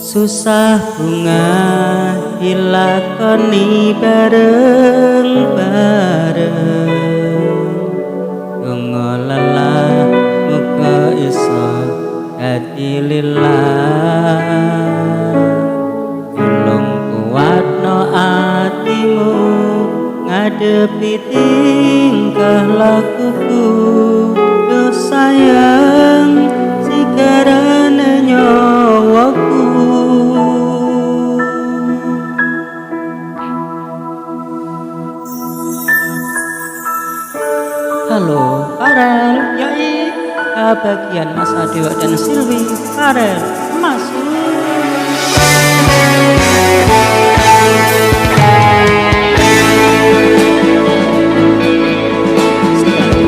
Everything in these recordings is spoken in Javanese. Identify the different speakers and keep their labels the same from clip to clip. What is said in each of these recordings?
Speaker 1: Susah bunga dilakoni bareng-bareng, donga lelah muga iso dadi lillah. Tulung kuatno atimu ngadepi tingkah lakuku, yo sayang sigarane nyawaku. Halo Farel, yoi bagian Mas Adewa dan Silvi. Farel masuk.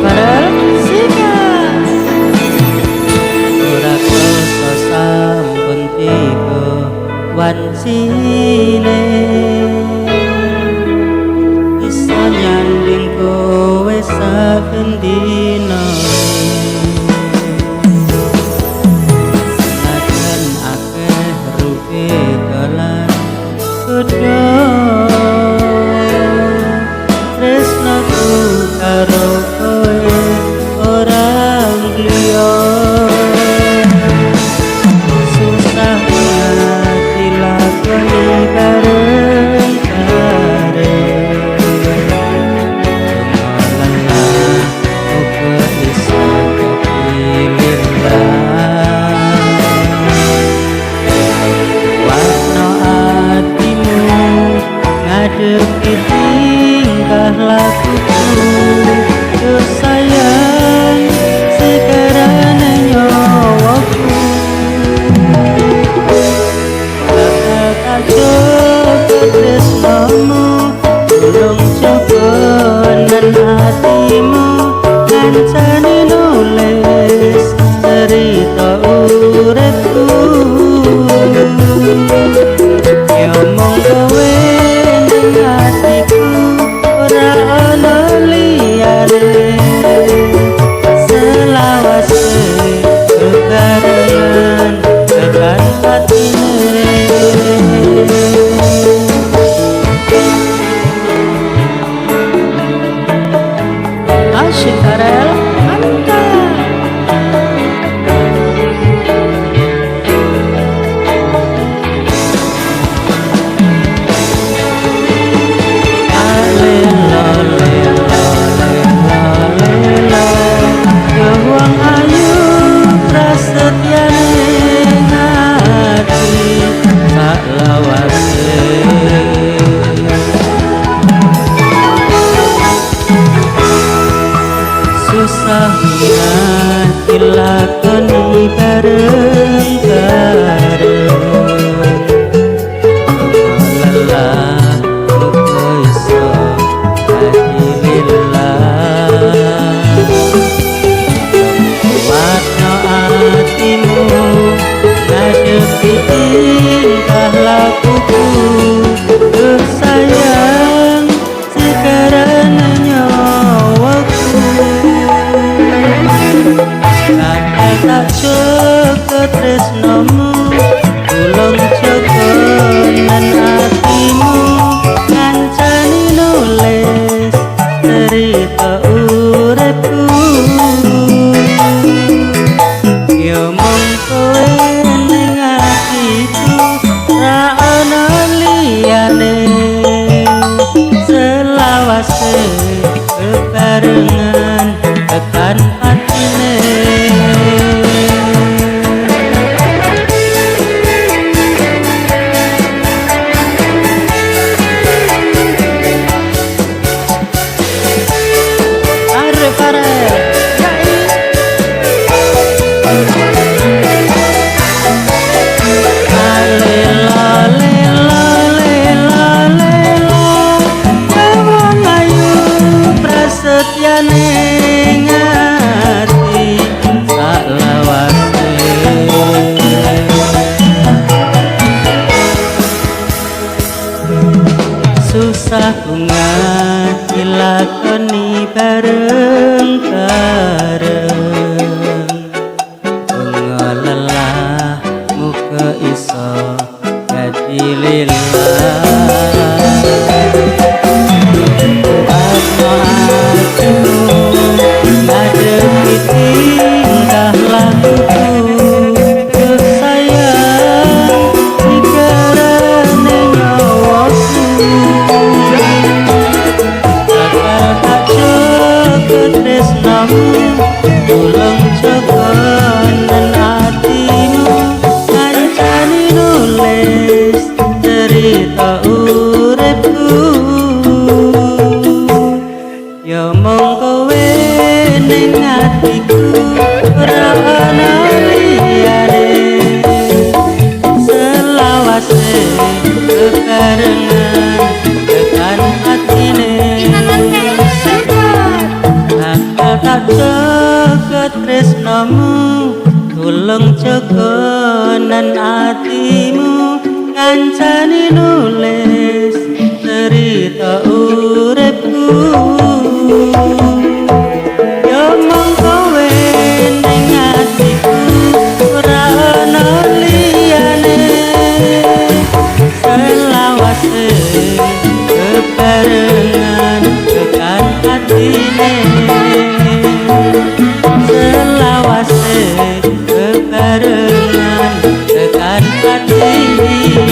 Speaker 1: Farel sikat. Ora krasa sampun tiba wancine, bisa nyanding kowe saben dina. Senajan akeh rupe dalan kudu tresnaku karo kowe orang liya. Susah dilakoni bareng-bareng, ngadepi tingkah lakuku, yo sayang sekarane nyawaku. Tak coba tresnamu, tulung coba nan hatimu, ngancani nulis cerita uripku. Yo mong kowe ning atiku, ora ana liyane, selawase bebarengan tekan atine. Asyik Farel, mantap. Susah dilakoni bareng-bareng, lelah muga iso dadi lillah. Kuatno atimu ngadepi tingkah lakuku, yo sayang sekarane nyawaku. Tak coba tresnamu, tulung coba nan hatimu, ngancani nulis cerita uripku. Yo mong kowe ning atiku, ra ana liyane, selawase bebarengan tekan atine. Setyane tulung jogonen atimu kancani nulis cerita uripku ya mung kowe ning atiku ora ana liyane selawase bebarengan tekan atine tak jaga tresnamu tulung jogonen atimu kancani nulis cerita uripku yo mung kowe ning atiku ora ana liyane selawase bebarengan tekan atine selawase bebarengan tekan atine